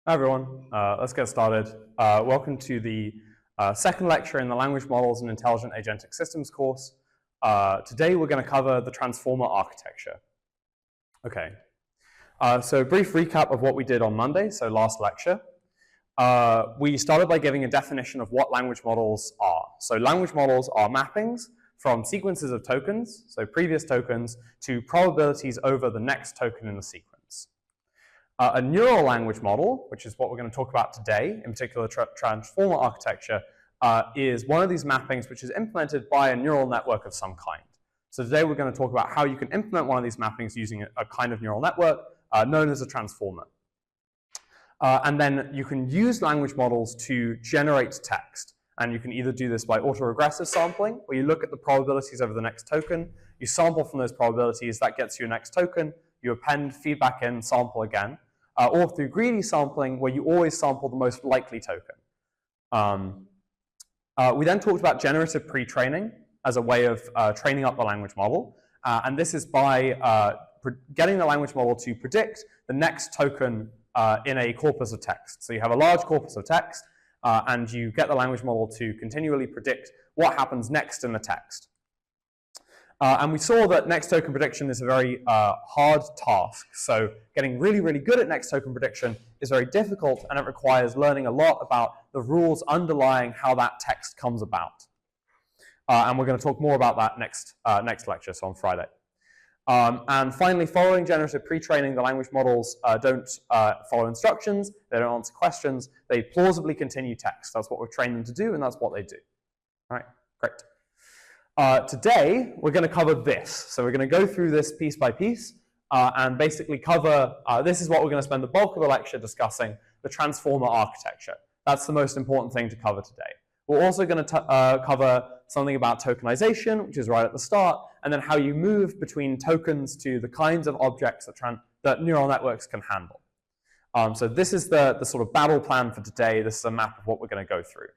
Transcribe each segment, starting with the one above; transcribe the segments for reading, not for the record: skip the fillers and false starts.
Hi everyone, let's get started. Welcome to the second lecture in the Language Models and Intelligent Agentic Systems course. Today we're going to cover the transformer architecture. Okay, so a brief recap of what we did on Monday, so last lecture. We started by giving a definition of what language models are. So language models are mappings from sequences of tokens, so previous tokens, to probabilities over the next token in the sequence. A neural language model, which is what we're going to talk about today, in particular transformer architecture, is one of these mappings which is implemented by a neural network of some kind. So today we're going to talk about how you can implement one of these mappings using a kind of neural network known as a transformer. And then you can use language models to generate text. And you can either do this by autoregressive sampling, where you look at the probabilities over the next token, you sample from those probabilities, that gets you a next token, you append feedback in, sample again, or through greedy sampling, where you always sample the most likely token. We then talked about generative pre-training as a way of training up the language model. And this is by getting the language model to predict the next token in a corpus of text. So you have a large corpus of text, and you get the language model to continually predict what happens next in the text. And we saw that next token prediction is a very hard task. So getting really, really good at next token prediction is very difficult, and it requires learning a lot about the rules underlying how that text comes about. And we're going to talk more about that next lecture, so on Friday. And finally, following generative pre-training, the language models don't follow instructions, they don't answer questions, they plausibly continue text. That's what we've trained them to do, and that's what they do. All right, great. Today, we're going to cover this. So we're going to go through this piece by piece and basically cover, this is what we're going to spend the bulk of the lecture discussing, the transformer architecture. That's the most important thing to cover today. We're also going to cover something about tokenization, which is right at the start, and then how you move between tokens to the kinds of objects that neural networks can handle. So this is the sort of battle plan for today. This is a map of what we're going to go through.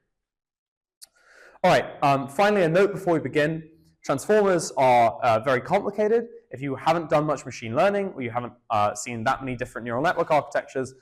All right, finally, a note before we begin. Transformers are very complicated. If you haven't done much machine learning, or you haven't seen that many different neural network architectures,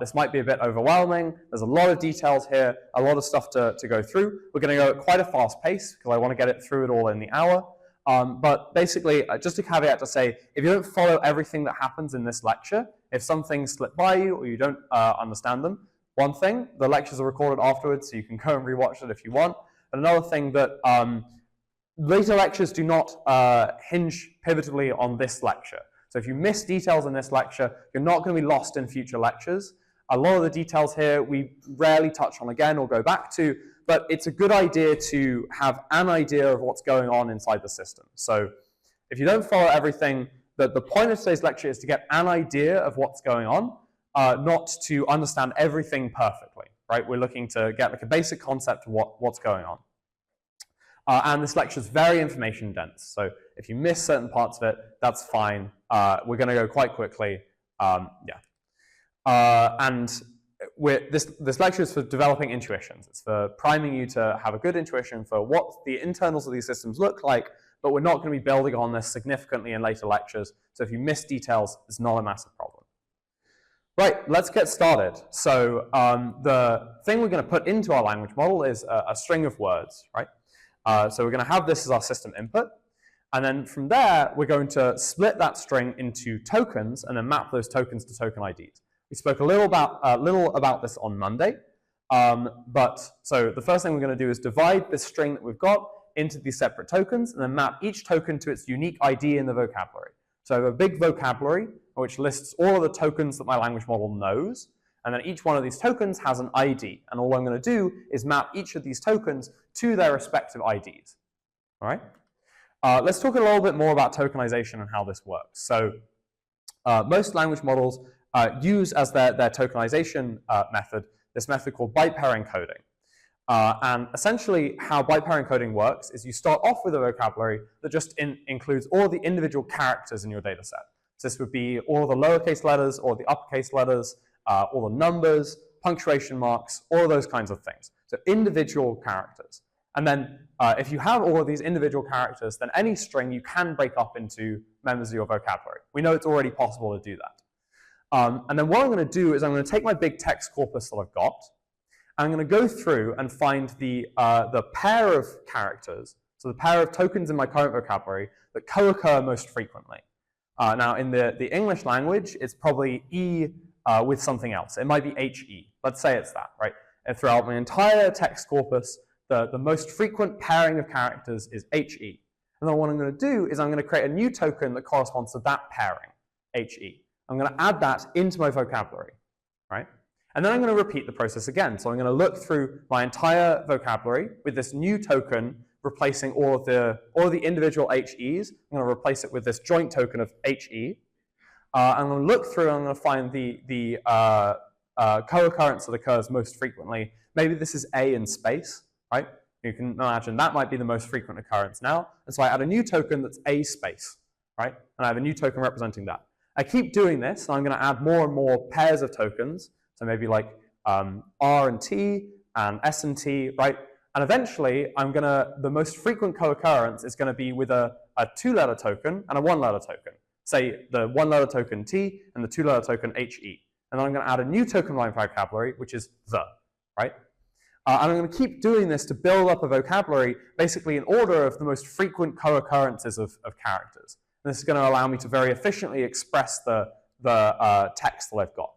this might be a bit overwhelming. There's a lot of details here, a lot of stuff to go through. We're going to go at quite a fast pace, because I want to get it through it all in the hour. But basically, just a caveat to say, if you don't follow everything that happens in this lecture, if some things slip by you, or you don't understand them, one thing, the lectures are recorded afterwards, so you can go and rewatch it if you want. Another thing that later lectures do not hinge pivotally on this lecture. So if you miss details in this lecture, you're not going to be lost in future lectures. A lot of the details here we rarely touch on again or go back to, but it's a good idea to have an idea of what's going on inside the system. So if you don't follow everything, the point of today's lecture is to get an idea of what's going on, not to understand everything perfectly. Right? We're looking to get like a basic concept of what's going on. And this lecture is very information dense. So if you miss certain parts of it, that's fine. We're going to go quite quickly. And this lecture is for developing intuitions. It's for priming you to have a good intuition for what the internals of these systems look like, but we're not going to be building on this significantly in later lectures. So if you miss details, it's not a massive problem. Right, let's get started. So the thing we're going to put into our language model is a string of words, right? So we're going to have this as our system input. And then from there, we're going to split that string into tokens and then map those tokens to token IDs. We spoke a little about this on Monday. So the first thing we're going to do is divide this string that we've got into these separate tokens and then map each token to its unique ID in the vocabulary. So I have a big vocabulary which lists all of the tokens that my language model knows, and then each one of these tokens has an ID, and all I'm going to do is map each of these tokens to their respective IDs. All right? Let's talk a little bit more about tokenization and how this works. So most language models use as their tokenization method this method called byte pair encoding. And essentially how byte pair encoding works is you start off with a vocabulary that just includes all the individual characters in your data set. So this would be all the lowercase letters, or the uppercase letters, all the numbers, punctuation marks, all of those kinds of things. So individual characters. And then if you have all of these individual characters, then any string you can break up into members of your vocabulary. We know it's already possible to do that. And then what I'm going to do is I'm going to take my big text corpus that I've got, and I'm going to go through and find the pair of characters, so the pair of tokens in my current vocabulary that co-occur most frequently. Now, in the English language, it's probably E with something else. It might be HE. Let's say it's that, right? And throughout my entire text corpus, the most frequent pairing of characters is HE. And then what I'm going to do is I'm going to create a new token that corresponds to that pairing, HE. I'm going to add that into my vocabulary, right? And then I'm going to repeat the process again. So I'm going to look through my entire vocabulary with this new token replacing all of the individual HEs. I'm going to replace it with this joint token of HE. I'm going to look through and I'm going to find the co-occurrence that occurs most frequently. Maybe this is A in space, right? You can imagine that might be the most frequent occurrence now. And so I add a new token that's A space, right? And I have a new token representing that. I keep doing this, and I'm going to add more and more pairs of tokens. So maybe like R and T and S and T, right? And eventually, the most frequent co-occurrence is going to be with a two-letter token and a one-letter token. Say the one-letter token T and the two-letter token HE. And then I'm going to add a new token in my vocabulary, which is the, right? And I'm going to keep doing this to build up a vocabulary, basically in order of the most frequent co-occurrences of characters. And this is going to allow me to very efficiently express the text that I've got.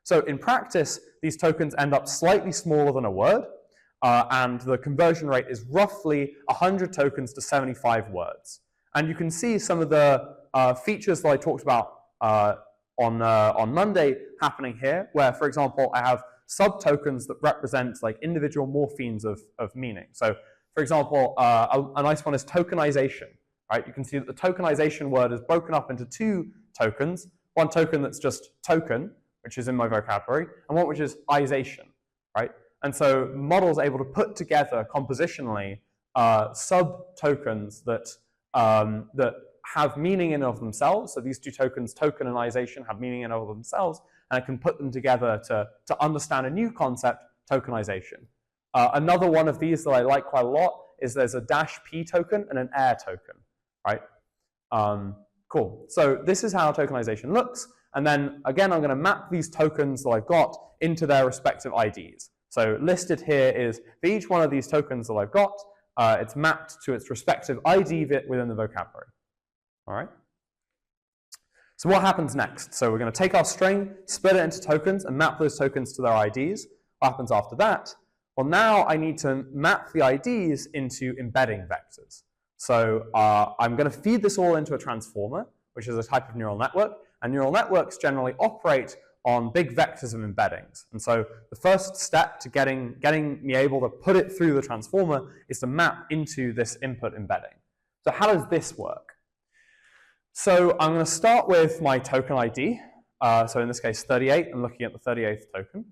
So in practice, these tokens end up slightly smaller than a word, and the conversion rate is roughly 100 tokens to 75 words. And you can see some of the features that I talked about on Monday happening here, where, for example, I have sub-tokens that represent like individual morphemes of meaning. So, for example, a nice one is tokenization. Right? You can see that the tokenization word is broken up into two tokens. One token that's just token, which is in my vocabulary, and one which is ization, right? And so models are able to put together compositionally sub-tokens that have meaning in and of themselves. So these two tokens, token and ization, have meaning in and of themselves, and I can put them together to understand a new concept, tokenization. Another one of these that I like quite a lot is there's a -P token and an air token. Right? Cool. So this is how tokenization looks. And then, again, I'm going to map these tokens that I've got into their respective IDs. So listed here is, for each one of these tokens that I've got, it's mapped to its respective ID within the vocabulary. All right? So what happens next? So we're going to take our string, split it into tokens, and map those tokens to their IDs. What happens after that? Well, now I need to map the IDs into embedding vectors. So I'm going to feed this all into a transformer, which is a type of neural network. And neural networks generally operate on big vectors of embeddings. And so the first step to getting me able to put it through the transformer is to map into this input embedding. So how does this work? So I'm going to start with my token ID. So in this case, 38. I'm looking at the 38th token.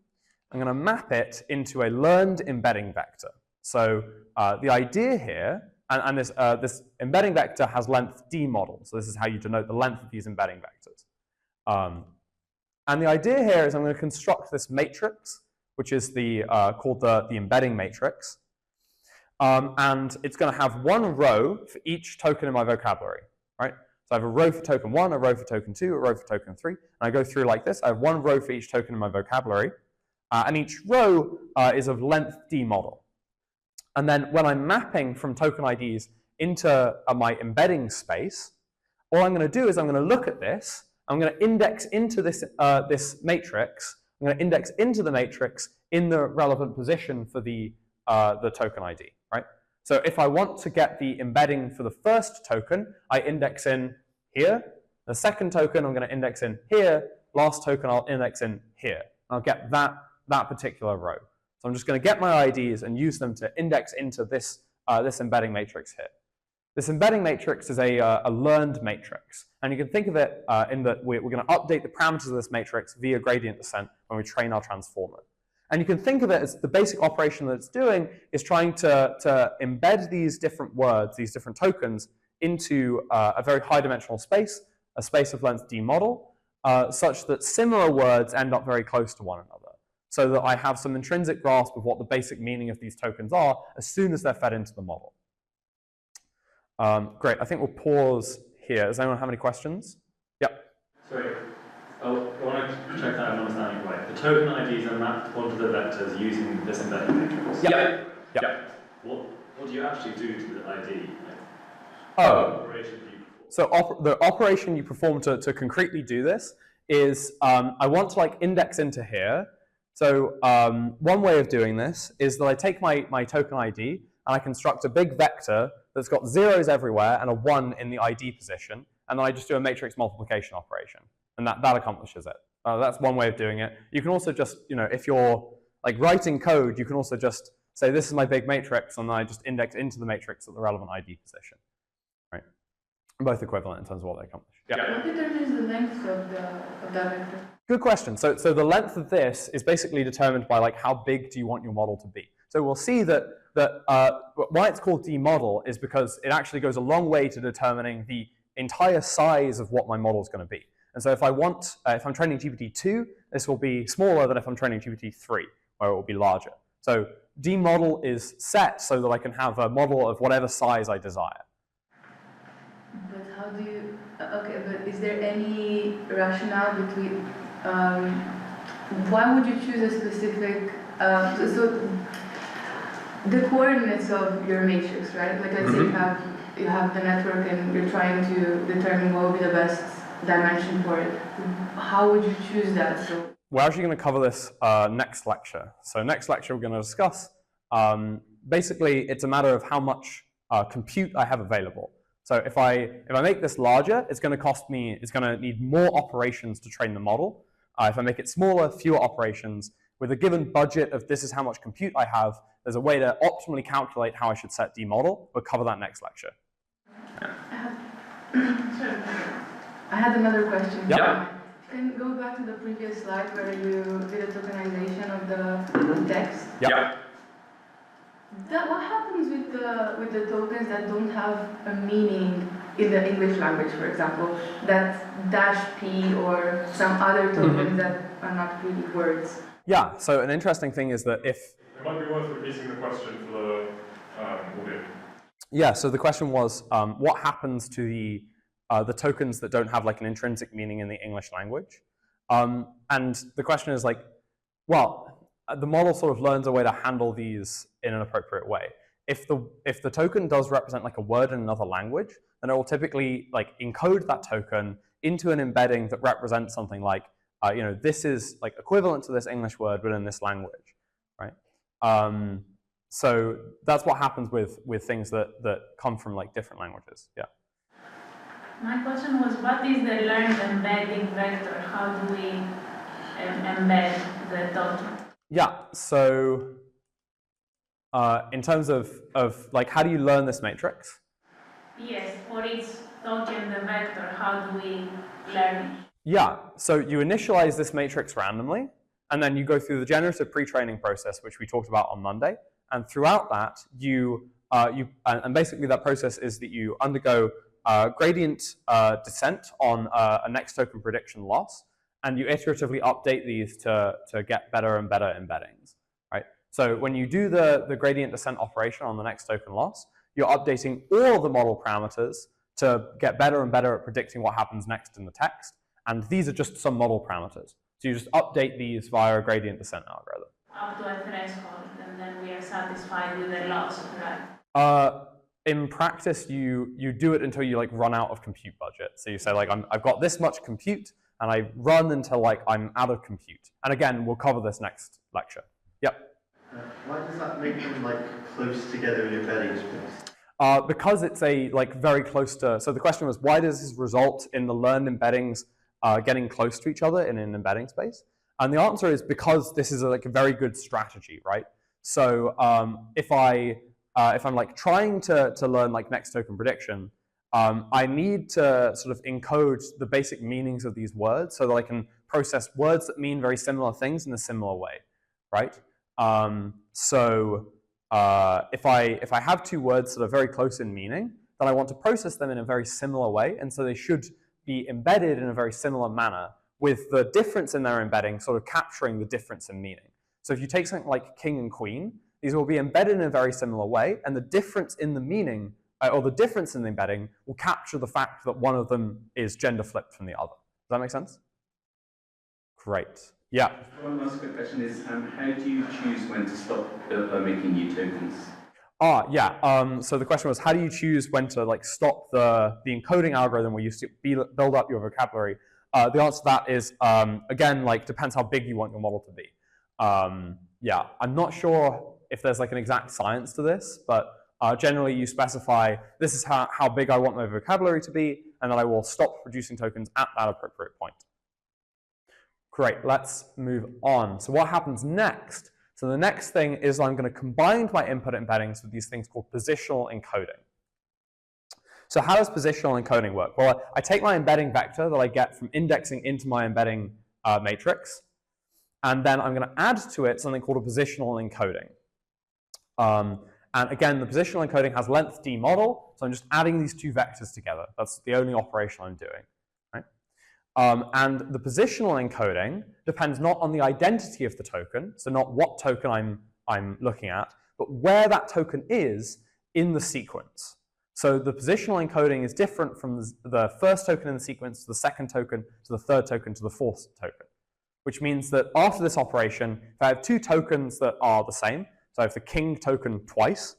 I'm going to map it into a learned embedding vector. So the idea here, and this embedding vector has length D model. So this is how you denote the length of these embedding vectors. And the idea here is I'm going to construct this matrix, which is called the embedding matrix. And it's going to have one row for each token in my vocabulary, right? So I have a row for token 1, a row for token 2, a row for token 3. And I go through like this. I have one row for each token in my vocabulary. And each row is of length D model. And then when I'm mapping from token IDs into my embedding space, all I'm going to do is I'm going to look at this. I'm going to index into this matrix. I'm going to index into the matrix in the relevant position for the token ID, right? So if I want to get the embedding for the first token, I index in here. The second token, I'm going to index in here. Last token, I'll index in here. I'll get that particular row. So I'm just going to get my IDs and use them to index into this embedding matrix here. This embedding matrix is a learned matrix. And you can think of it in that we're going to update the parameters of this matrix via gradient descent when we train our transformer. And you can think of it as the basic operation that it's doing is trying to embed these different words, these different tokens, into a very high-dimensional space, a space of length D model, such that similar words end up very close to one another, so that I have some intrinsic grasp of what the basic meaning of these tokens are as soon as they're fed into the model. Great, I think we'll pause here. Does anyone have any questions? Yep. Sorry. Oh, I want to check that I'm understanding right. The token IDs are mapped onto the vectors using this embedding matrix. Yeah. What do you actually do to the ID? Operation do you perform? So the operation you perform to concretely do this is I want to like index into here. So one way of doing this is that I take my token ID and I construct a big vector that's got zeros everywhere and a 1 in the ID position, and then I just do a matrix multiplication operation, and that accomplishes it. That's one way of doing it. You can also just, if you're like writing code, you can also just say this is my big matrix, and then I just index into the matrix at the relevant ID position. Right? Both equivalent in terms of what they accomplish. Yeah. What determines the length of that vector? Good question. So the length of this is basically determined by like how big do you want your model to be. So we'll see that why it's called d-model is because it actually goes a long way to determining the entire size of what my model is going to be. And so if I'm training GPT-2, this will be smaller than if I'm training GPT-3, where it will be larger. So d-model is set so that I can have a model of whatever size I desire. But how do you, okay, but is there any rationale between, why would you choose a specific, so the coordinates of your matrix, right? Like let's say you have the network and you're trying to determine what would be the best dimension for it. How would you choose that? So we're actually going to cover this next lecture. So next lecture we're going to discuss, basically it's a matter of how much compute I have available. So if I make this larger, it's going to need more operations to train the model. If I make it smaller, fewer operations. With a given budget of this is how much compute I have, there's a way to optimally calculate how I should set d-model. We'll cover that next lecture. I had another question. Yeah. Can you go back to the previous slide where you did a tokenization of the text? Yeah. What happens with the tokens that don't have a meaning in the English language, for example, that's -p or some other tokens that are not really words? Yeah, so an interesting thing is that if... It might be worth repeating the question for the audio. Yeah, so the question was, what happens to the tokens that don't have like an intrinsic meaning in the English language? And the question is like, well, the model sort of learns a way to handle these in an appropriate way. If the token does represent like a word in another language, then it will typically like encode that token into an embedding that represents something like, this is like equivalent to this English word but in this language, right? So that's what happens with things that come from like different languages. Yeah. My question was, what is the learned embedding vector? How do we embed the token? Yeah, so in terms of like how do you learn this matrix? Yes, for each token, the vector, how do we learn it? Yeah, so you initialize this matrix randomly, and then you go through the generative pre-training process, which we talked about on Monday. And throughout that, and basically that process is that you undergo gradient descent on a next token prediction loss, and you iteratively update these to get better and better embeddings, right? So when you do the gradient descent operation on the next token loss, you're updating all the model parameters to get better and better at predicting what happens next in the text. And these are just some model parameters. So you just update these via a gradient descent algorithm. Up to a threshold, and then we are satisfied with the loss, right? In practice, you do it until you like run out of compute budget. So you say like, I've got this much compute, and I run until like I'm out of compute. And again, we'll cover this next lecture. Yep. Why does that make them like close together in embedding space? Because it's like very close to. So the question was, why does this result in the learned embeddings getting close to each other in an embedding space? And the answer is because this is like a very good strategy, right? So if I'm like trying to learn like next token prediction, I need to sort of encode the basic meanings of these words so that I can process words that mean very similar things in a similar way, right? If I have two words that are very close in meaning, then I want to process them in a very similar way, and so they should be embedded in a very similar manner, with the difference in their embedding sort of capturing the difference in meaning. So if you take something like king and queen, these will be embedded in a very similar way, and the difference in the meaning, or the difference in the embedding, will capture the fact that one of them is gender flipped from the other. Does that make sense? Great. Yeah. One last quick question is, how do you choose when to stop making new tokens? So the question was, how do you choose when to like stop the encoding algorithm where you build up your vocabulary? The answer to that is, again, like depends how big you want your model to be. I'm not sure if there's like an exact science to this, but generally you specify this is how big I want my vocabulary to be, and then I will stop producing tokens at that appropriate point. Great, let's move on. So what happens next? So the next thing is I'm going to combine my input embeddings with these things called positional encoding. So how does positional encoding work? Well, I take my embedding vector that I get from indexing into my embedding matrix, and then I'm going to add to it something called a positional encoding. And again, the positional encoding has length d model, so I'm just adding these two vectors together. That's the only operation I'm doing. Right? And the positional encoding depends not on the identity of the token, so not what token I'm looking at, but where that token is in the sequence. So the positional encoding is different from the first token in the sequence to the second token to the third token to the fourth token, which means that after this operation, if I have two tokens that are the same, so I have the king token twice,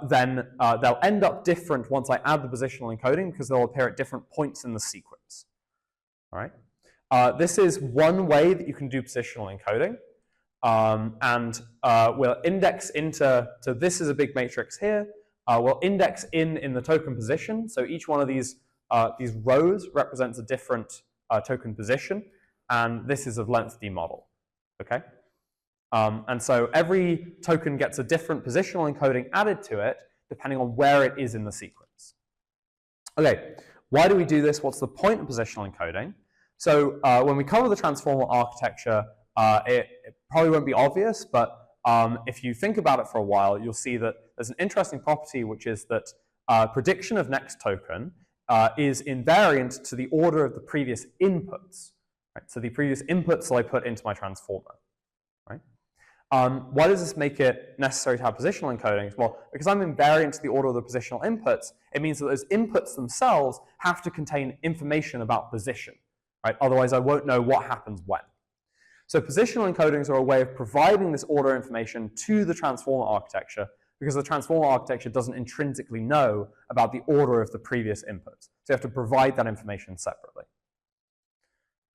then they'll end up different once I add the positional encoding because they'll appear at different points in the sequence. All right? This is one way that you can do positional encoding. We'll index into, so this is a big matrix here. We'll index in the token position. So each one of these rows represents a different token position, and this is of length d model. Okay? And so every token gets a different positional encoding added to it, depending on where it is in the sequence. Okay, why do we do this? What's the point of positional encoding? So when we cover the transformer architecture, it probably won't be obvious, but if you think about it for a while, you'll see that there's an interesting property, which is that prediction of next token is invariant to the order of the previous inputs. Right? So the previous inputs that I put into my transformer. Right? Why does this make it necessary to have positional encodings? Well, because I'm invariant to the order of the positional inputs, it means that those inputs themselves have to contain information about position. Right? Otherwise, I won't know what happens when. So positional encodings are a way of providing this order information to the transformer architecture because the transformer architecture doesn't intrinsically know about the order of the previous inputs. So you have to provide that information separately.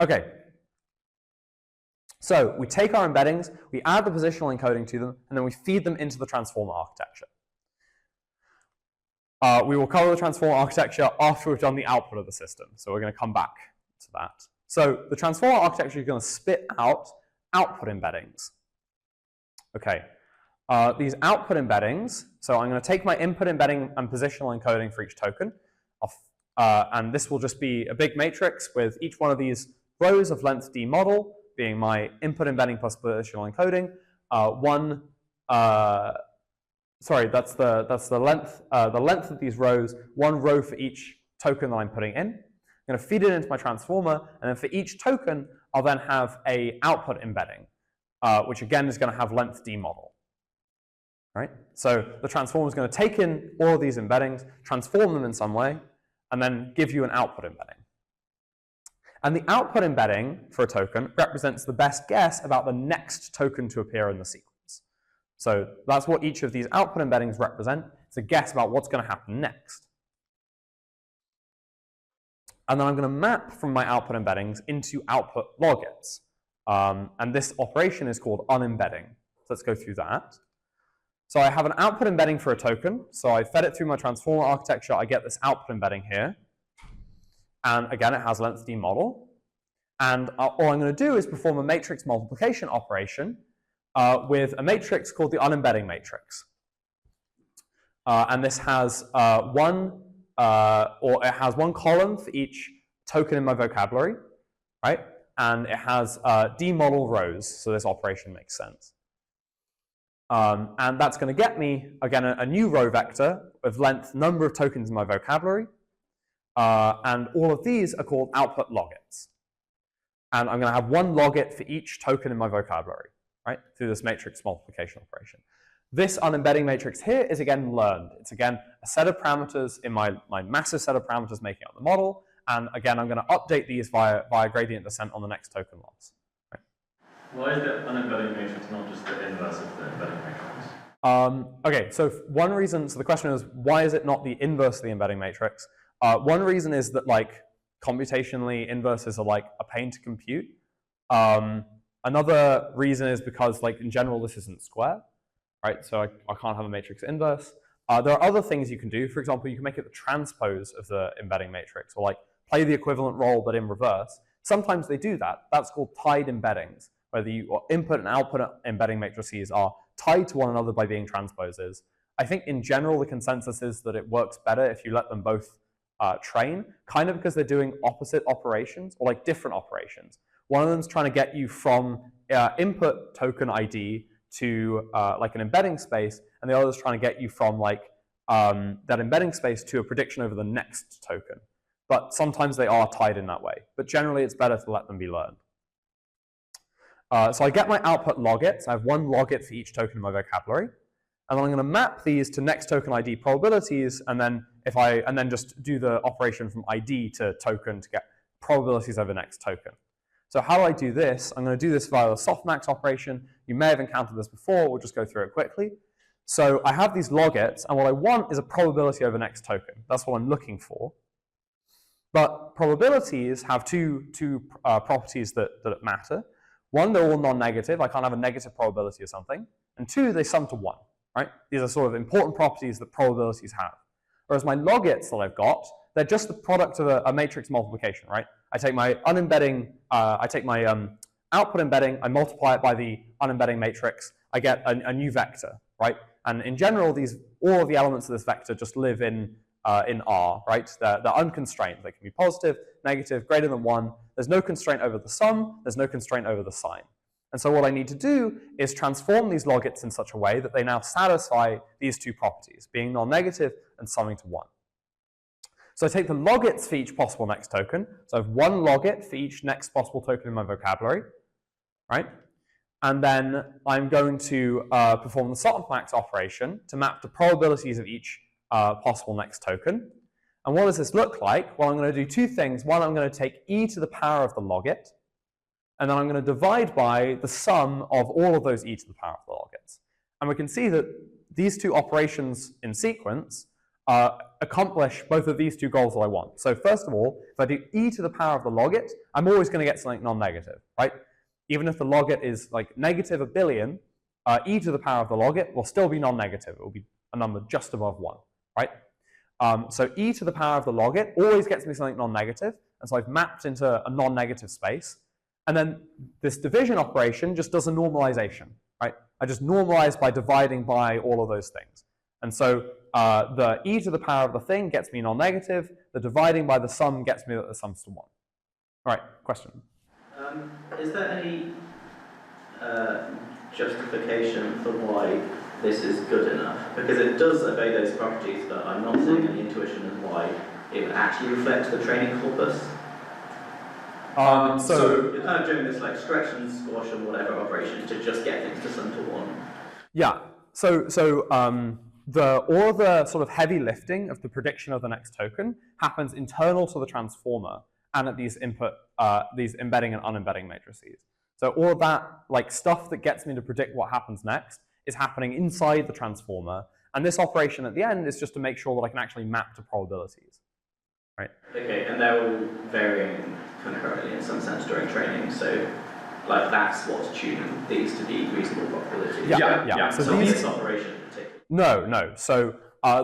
Okay. So we take our embeddings, we add the positional encoding to them, and then we feed them into the transformer architecture. We will cover the transformer architecture after we've done the output of the system. So we're going to come back to that. So the transformer architecture is going to spit out output embeddings. Okay. These output embeddings, so I'm going to take my input embedding and positional encoding for each token, and this will just be a big matrix with each one of these rows of length d model being my input embedding plus positional encoding. That's the length of these rows, one row for each token that I'm putting in. I'm going to feed it into my transformer, and then for each token, I'll then have a output embedding, which again is going to have length d model. Right? So the transformer is going to take in all of these embeddings, transform them in some way, and then give you an output embedding. And the output embedding for a token represents the best guess about the next token to appear in the sequence. So that's what each of these output embeddings represent. It's a guess about what's going to happen next. And then I'm going to map from my output embeddings into output logits. And this operation is called unembedding. So let's go through that. So I have an output embedding for a token. So I fed it through my transformer architecture. I get this output embedding here. And again, it has length d model. And all I'm going to do is perform a matrix multiplication operation with a matrix called the unembedding matrix. And this has one column for each token in my vocabulary, right? And it has d model rows, so this operation makes sense. And that's going to get me, again, a new row vector of length number of tokens in my vocabulary. And all of these are called output logits. And I'm going to have one logit for each token in my vocabulary, right, through this matrix multiplication operation. This unembedding matrix here is again learned. It's again a set of parameters in my massive set of parameters making up the model. And again, I'm going to update these via gradient descent on the next token loss. Why is the unembedding matrix not just the inverse of the embedding matrix? Okay, so one reason, so the question is, why is it not the inverse of the embedding matrix? One reason is that like computationally inverses are like a pain to compute. Another reason is because like in general this isn't square, right? So I can't have a matrix inverse. There are other things you can do. For example, you can make it the transpose of the embedding matrix, or like play the equivalent role but in reverse. Sometimes they do that. That's called tied embeddings, where the input and output embedding matrices are tied to one another by being transposes. I think in general the consensus is that it works better if you let them both train, kind of because they're doing opposite operations or like different operations. One of them is trying to get you from input token ID to like an embedding space, and the other is trying to get you from like that embedding space to a prediction over the next token. But sometimes they are tied in that way. But generally it's better to let them be learned. So I get my output logits. I have one logit for each token in my vocabulary. And then I'm going to map these to next token ID probabilities, and then just do the operation from ID to token to get probabilities over next token. So how do I do this? I'm going to do this via the softmax operation. You may have encountered this before. We'll just go through it quickly. So I have these logits, and what I want is a probability over next token. That's what I'm looking for. But probabilities have two properties that matter. One, they're all non-negative. I can't have a negative probability of something. And two, they sum to 1. Right? These are sort of important properties that probabilities have. Whereas my logits that I've got, they're just the product of a matrix multiplication, right? I take my unembedding, output embedding, I multiply it by the unembedding matrix, I get a new vector, right? And in general, all of the elements of this vector just live in R, right? They're unconstrained. They can be positive, negative, greater than 1. There's no constraint over the sum. There's no constraint over the sign. And so what I need to do is transform these logits in such a way that they now satisfy these two properties, being non-negative and summing to 1. So I take the logits for each possible next token. So I have one logit for each next possible token in my vocabulary, right? And then I'm going to perform the softmax operation to map the probabilities of each possible next token. And what does this look like? Well, I'm going to do two things. One, I'm going to take e to the power of the logit, and then I'm going to divide by the sum of all of those e to the power of the logits. And we can see that these two operations in sequence accomplish both of these two goals that I want. So first of all, if I do e to the power of the logit, I'm always going to get something non-negative, right? Even if the logit is like negative 1 billion, e to the power of the logit will still be non-negative. It will be a number just above 1, right? So e to the power of the logit always gets me something non-negative, and so I've mapped into a non-negative space. And then this division operation just does a normalization, right? I just normalize by dividing by all of those things. And so the e to the power of the thing gets me non-negative. The dividing by the sum gets me that the sum's to 1. All right, question? Is there any justification for why this is good enough? Because it does obey those properties, but I'm not seeing any intuition of why it would actually reflect the training corpus. So you're kind of doing this like stretch and squash and whatever operation to just get things to sum to 1. Yeah. So all the sort of heavy lifting of the prediction of the next token happens internal to the transformer and at these these embedding and unembedding matrices. So all of that like stuff that gets me to predict what happens next is happening inside the transformer, and this operation at the end is just to make sure that I can actually map to probabilities. Right. Okay, and they're all varying concurrently in some sense during training, so like that's what's tuning these to be reasonable probabilities. Yeah. So this operation in particular. No. So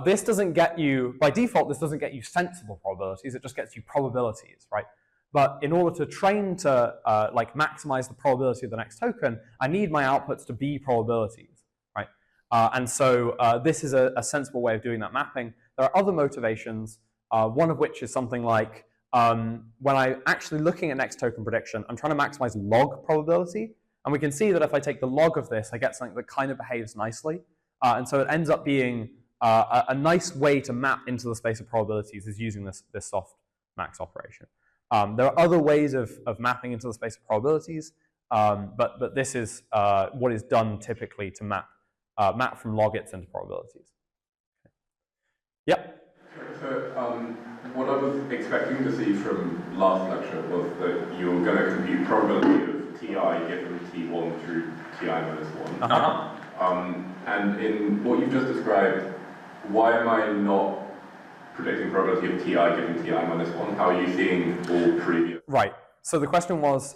this doesn't get you, by default, this doesn't get you sensible probabilities, it just gets you probabilities, right? But in order to train to like maximize the probability of the next token, I need my outputs to be probabilities, right? And so this is a sensible way of doing that mapping. There are other motivations, one of which is something like when I'm actually looking at next token prediction, I'm trying to maximize log probability. And we can see that if I take the log of this, I get something that kind of behaves nicely. And so it ends up being a nice way to map into the space of probabilities is using this softmax operation. There are other ways of mapping into the space of probabilities, but this is what is done typically to map from logits into probabilities. Yep. So what I was expecting to see from last lecture was that you were going to compute probability of ti given t1 through ti minus 1. Uh-huh. And in what you've just described, why am I not predicting probability of ti given ti minus 1? How are you seeing all previous? Right. So the question was,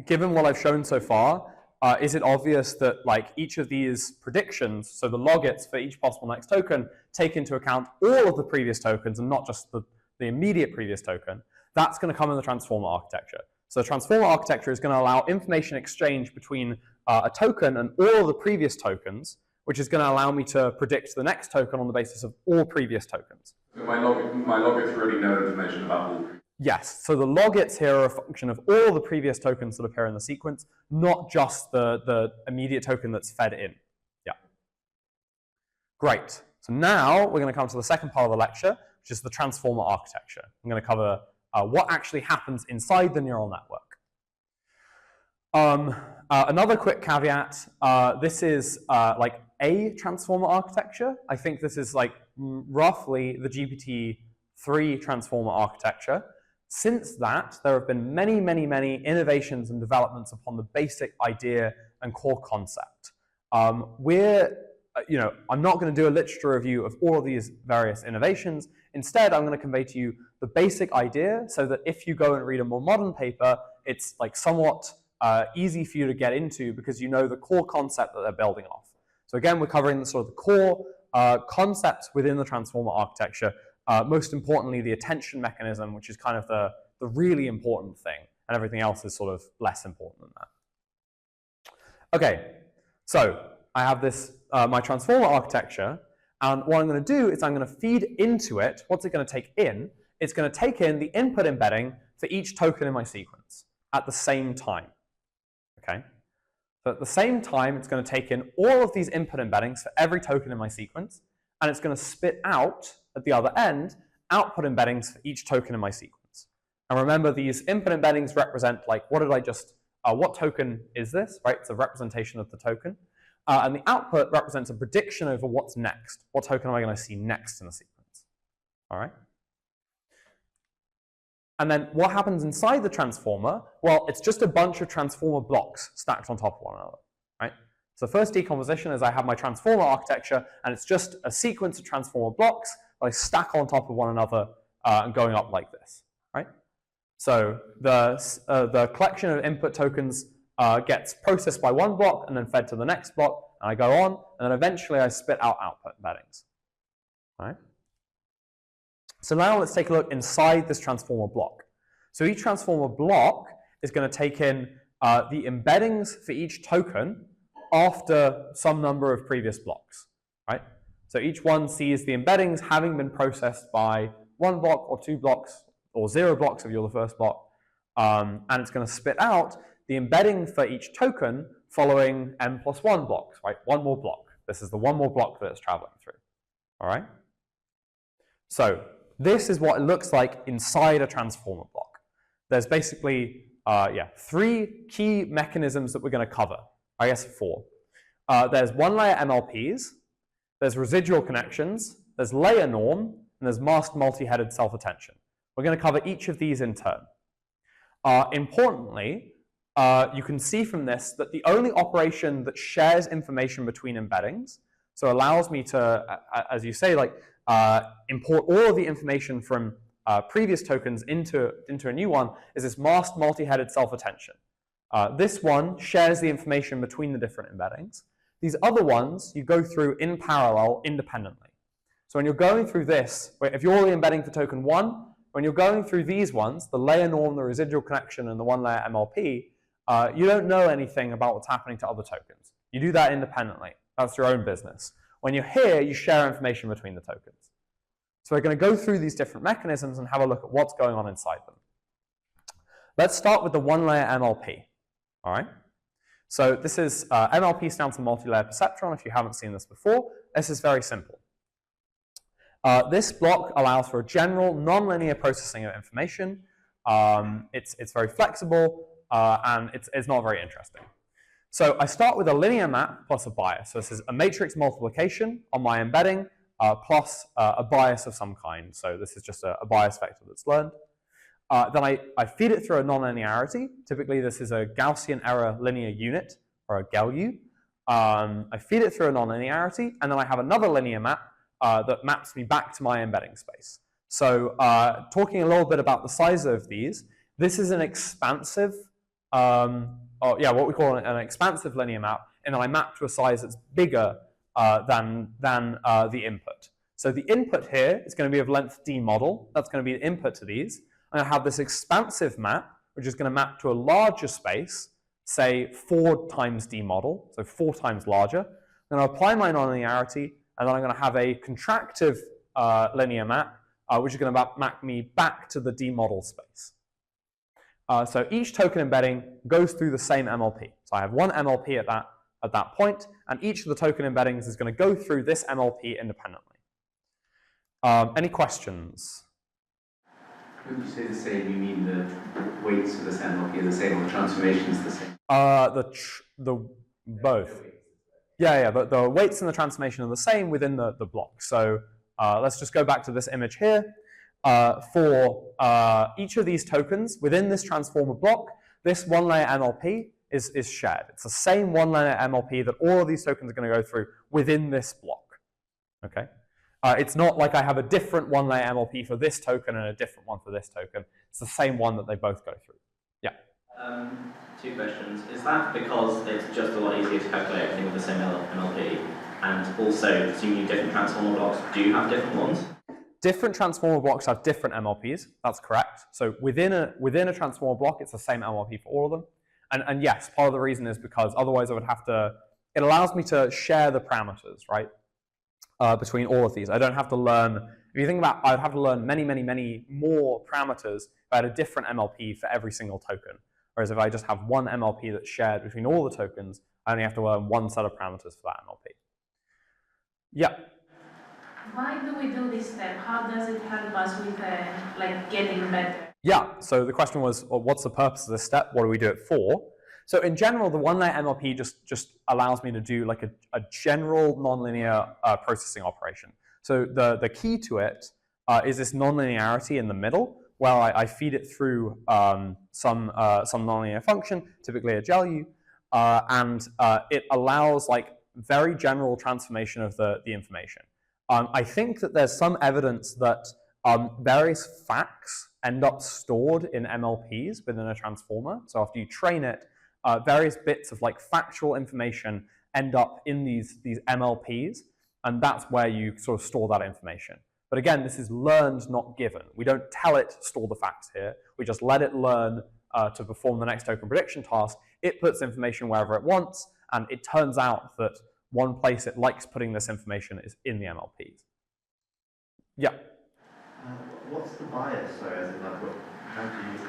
given what I've shown so far, is it obvious that like each of these predictions, so the logits for each possible next token, take into account all of the previous tokens and not just the immediate previous token? That's going to come in the transformer architecture. So the transformer architecture is going to allow information exchange between a token and all of the previous tokens, which is going to allow me to predict the next token on the basis of all previous tokens. So my logits already know information about all. Yes, so the logits here are a function of all the previous tokens that appear in the sequence, not just the immediate token that's fed in. Yeah. Great. So now we're going to come to the second part of the lecture, which is the transformer architecture. I'm going to cover what actually happens inside the neural network. Another quick caveat, this is like a transformer architecture. I think this is like roughly the GPT-3 transformer architecture. Since that, there have been many, many, many innovations and developments upon the basic idea and core concept. I'm not going to do a literature review of all of these various innovations. Instead, I'm going to convey to you the basic idea so that if you go and read a more modern paper, it's like somewhat easy for you to get into because you know the core concept that they're building off. So again, we're covering sort of the core concepts within the transformer architecture. Most importantly, the attention mechanism, which is kind of the really important thing, and everything else is sort of less important than that. Okay, so I have this, my transformer architecture, and what I'm going to do is I'm going to feed into it. What's it going to take in? It's going to take in the input embedding for each token in my sequence at the same time. Okay, so at the same time, it's going to take in all of these input embeddings for every token in my sequence, and it's going to spit out at the other end output embeddings for each token in my sequence. And remember, these input embeddings represent like what token is this, right? It's a representation of the token. And the output represents a prediction over what's next. What token am I going to see next in the sequence? All right. And then what happens inside the transformer? Well, it's just a bunch of transformer blocks stacked on top of one another, right? So the first decomposition is I have my transformer architecture, and it's just a sequence of transformer blocks that I stack on top of one another and going up like this, right? So the collection of input tokens gets processed by one block and then fed to the next block, and I go on, and then eventually I spit out output embeddings, right? So now let's take a look inside this transformer block. So each transformer block is going to take in the embeddings for each token after some number of previous blocks, right? So each one sees the embeddings having been processed by one block or 2 blocks or 0 blocks if you're the first block, and it's going to spit out the embedding for each token following n+1 blocks, right? One more block. This is the one more block that it's traveling through, all right? So this is what it looks like inside a transformer block. There's basically 3 key mechanisms that we're going to cover. I guess 4. There's one-layer MLPs, there's residual connections, there's layer norm, and there's masked multi-headed self-attention. We're going to cover each of these in turn. Importantly, you can see from this that the only operation that shares information between embeddings, so allows me to, as you say, like import all of the information from previous tokens into a new one, is this masked multi-headed self-attention. This one shares the information between the different embeddings. These other ones you go through in parallel independently. So when you're going through this, if you're the embedding for token 1, when you're going through these ones, the layer norm, the residual connection, and the one-layer MLP, you don't know anything about what's happening to other tokens. You do that independently. That's your own business. When you're here, you share information between the tokens. So we're going to go through these different mechanisms and have a look at what's going on inside them. Let's start with the one-layer MLP. All right. So this is MLP stands for multi-layer perceptron. If you haven't seen this before, this is very simple. This block allows for a general nonlinear processing of information. It's very flexible and it's not very interesting. So I start with a linear map plus a bias. So this is a matrix multiplication on my embedding plus a bias of some kind. So this is just a bias vector that's learned. Then I feed it through a nonlinearity. Typically, this is a Gaussian error linear unit, or a GELU. I feed it through a nonlinearity, and then I have another linear map that maps me back to my embedding space. So talking a little bit about the size of these, this is an expansive, what we call an expansive linear map, and then I map to a size that's bigger than the input. So the input here is going to be of length d model. That's going to be the input to these. I'm going to have this expansive map, which is going to map to a larger space, say 4 times d model, so 4 times larger. Then I'll apply my nonlinearity, and then I'm going to have a contractive linear map, which is going to map me back to the d model space. So each token embedding goes through the same MLP. So I have one MLP at that point, and each of the token embeddings is going to go through this MLP independently. Any questions? When you say the same, you mean the weights of this MLP are the same, or the transformations the same? The both. Yeah. The weights and the transformation are the same within the block. So let's just go back to this image here. For each of these tokens within this transformer block, this one-layer MLP is shared. It's the same one-layer MLP that all of these tokens are going to go through within this block. Okay. It's not like I have a different one-layer MLP for this token and a different one for this token. It's the same one that they both go through. Yeah. 2 questions. Is that because it's just a lot easier to calculate everything with the same MLP? And also, presumably different transformer blocks do have different ones? Different transformer blocks have different MLPs. That's correct. So within a transformer block, it's the same MLP for all of them. And yes, part of the reason is because otherwise I would have to. It allows me to share the parameters, right, between all of these. I don't have to learn. If you think about, I would have to learn many more parameters if I had a different MLP for every single token. Whereas if I just have one MLP that's shared between all the tokens, I only have to learn one set of parameters for that MLP. Yeah. Why do we do this step? How does it help us with getting better? Yeah, so the question was, well, what's the purpose of this step? What do we do it for? So in general, the one-layer MLP just allows me to do like a general nonlinear processing operation. So the key to it is this nonlinearity in the middle, where I feed it through some nonlinear function, typically a GELU, and it allows like very general transformation of the information. I think that there's some evidence that various facts end up stored in MLPs within a transformer. So after you train it, various bits of like factual information end up in these MLPs, and that's where you sort of store that information. But again, this is learned, not given. We don't tell it to store the facts here. We just let it learn to perform the next token prediction task. It puts information wherever it wants, and it turns out that one place it likes putting this information is in the MLPs. Yeah. What's the bias? So as in, like, how do you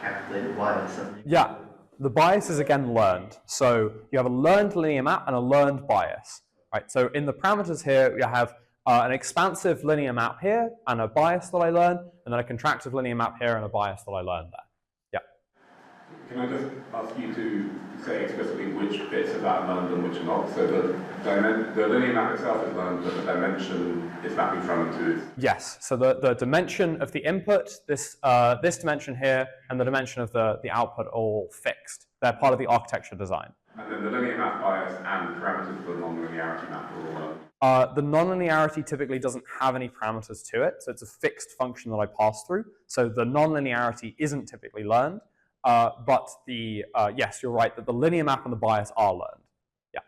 calculate the bias? Yeah. The bias is again learned. So you have a learned linear map and a learned bias. Right. So in the parameters here, you have an expansive linear map here and a bias that I learn, and then a contractive linear map here and a bias that I learned there. Yeah. Can I just ask you to say explicitly which bits of that are learned and which are not? So the linear map itself is learned, but the dimension is mapping from and to. Yes. So the dimension of the input, this dimension here, and the dimension of the output are all fixed. They're part of the architecture design. And then the linear map bias and parameters for the non-linearity map are all learned. The nonlinearity typically doesn't have any parameters to it, so it's a fixed function that I pass through. So the nonlinearity isn't typically learned, but yes, you're right that the linear map and the bias are learned. Yeah.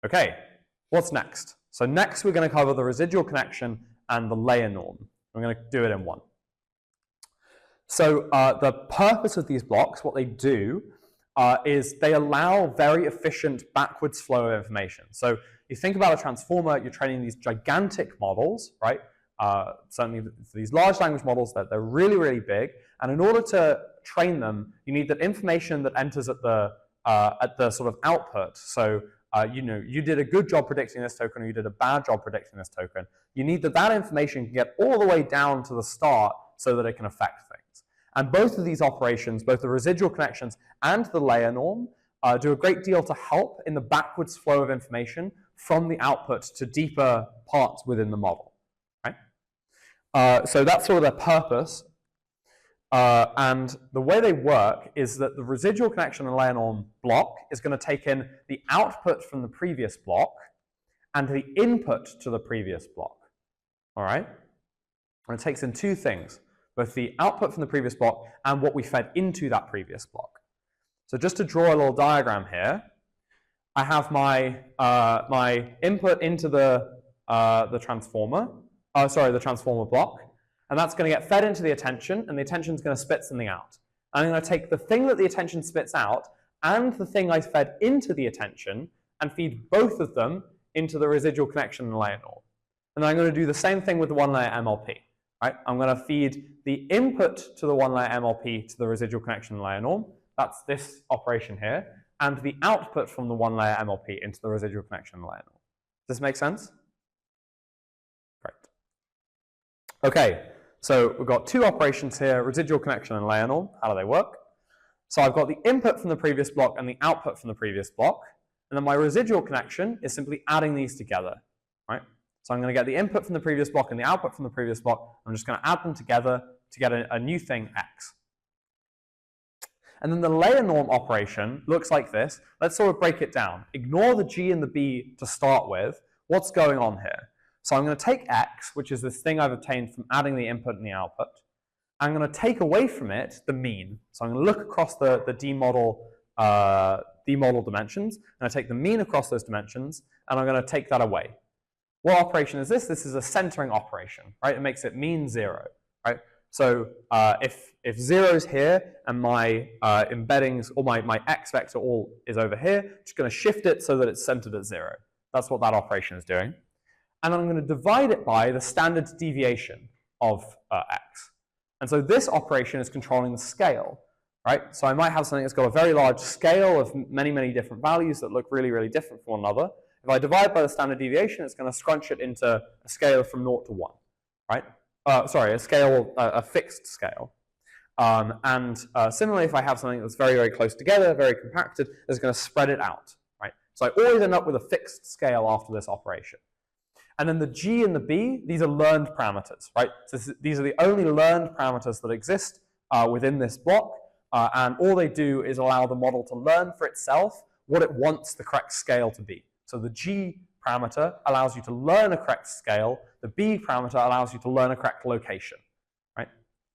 Okay, what's next? So next we're going to cover the residual connection and the layer norm. We're going to do it in one. So the purpose of these blocks, what they do, is they allow very efficient backwards flow of information. So you think about a transformer, you're training these gigantic models, right? Certainly these large language models, they're really, really big. And in order to train them, you need that information that enters at the sort of output. So you did a good job predicting this token, or you did a bad job predicting this token. You need that information can get all the way down to the start so that it can affect things. And both of these operations, both the residual connections and the layer norm, do a great deal to help in the backwards flow of information from the output to deeper parts within the model. Right? So that's sort of their purpose. And the way they work is that the residual connection and layer norm block is going to take in the output from the previous block and the input to the previous block. All right? And it takes in two things, both the output from the previous block and what we fed into that previous block. So just to draw a little diagram here, I have my my input into the transformer block, and that's going to get fed into the attention, and the attention is going to spit something out. And I'm going to take the thing that the attention spits out and the thing I fed into the attention and feed both of them into the residual connection and layer norm. And then I'm going to do the same thing with the one-layer MLP. Right? I'm going to feed the input to the one-layer MLP to the residual connection and layer norm. That's this operation here. And the output from the one-layer MLP into the residual connection and layer norm. Does this make sense? Great. Okay, so we've got two operations here, residual connection and layer norm. How do they work? So I've got the input from the previous block and the output from the previous block. And then my residual connection is simply adding these together. Right? So I'm going to get the input from the previous block and the output from the previous block. I'm just going to add them together to get a new thing, x. And then the layer norm operation looks like this. Let's sort of break it down. Ignore the g and the b to start with. What's going on here? So I'm going to take x, which is this thing I've obtained from adding the input and the output. I'm going to take away from it the mean. So I'm going to look across the d-model dimensions, and I take the mean across those dimensions, and I'm going to take that away. What operation is this? This is a centering operation, right? It makes it mean 0, right? So if 0 is here and my embeddings or my x vector all is over here, I'm just going to shift it so that it's centered at 0. That's what that operation is doing. And I'm going to divide it by the standard deviation of x. And so this operation is controlling the scale, right? So I might have something that's got a very large scale of many, many different values that look really, really different from one another. If I divide by the standard deviation, it's going to scrunch it into a scale from 0 to 1, right? A fixed scale. Similarly, if I have something that's very, very close together, very compacted, it's going to spread it out, right? So I always end up with a fixed scale after this operation. And then the g and the b, these are learned parameters, right? So these are the only learned parameters that exist within this block, and all they do is allow the model to learn for itself what it wants the correct scale to be. So the g parameter allows you to learn a correct scale. The b parameter allows you to learn a correct location, right?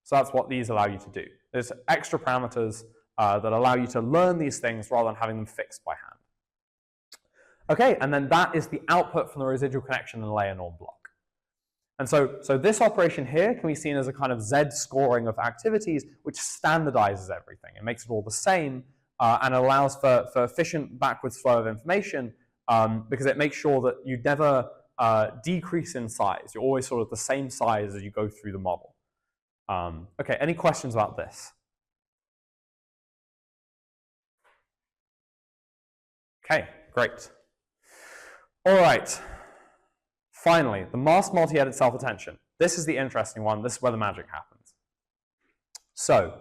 So that's what these allow you to do. There's extra parameters that allow you to learn these things rather than having them fixed by hand. Okay, and then that is the output from the residual connection and layer norm block. And so this operation here can be seen as a kind of Z scoring of activities which standardizes everything. It makes it all the same and allows for efficient backwards flow of information because it makes sure that you never decrease in size. You're always sort of the same size as you go through the model. Okay, any questions about this? Okay, great. All right, finally, the masked multi-headed self-attention. This is the interesting one. This is where the magic happens. So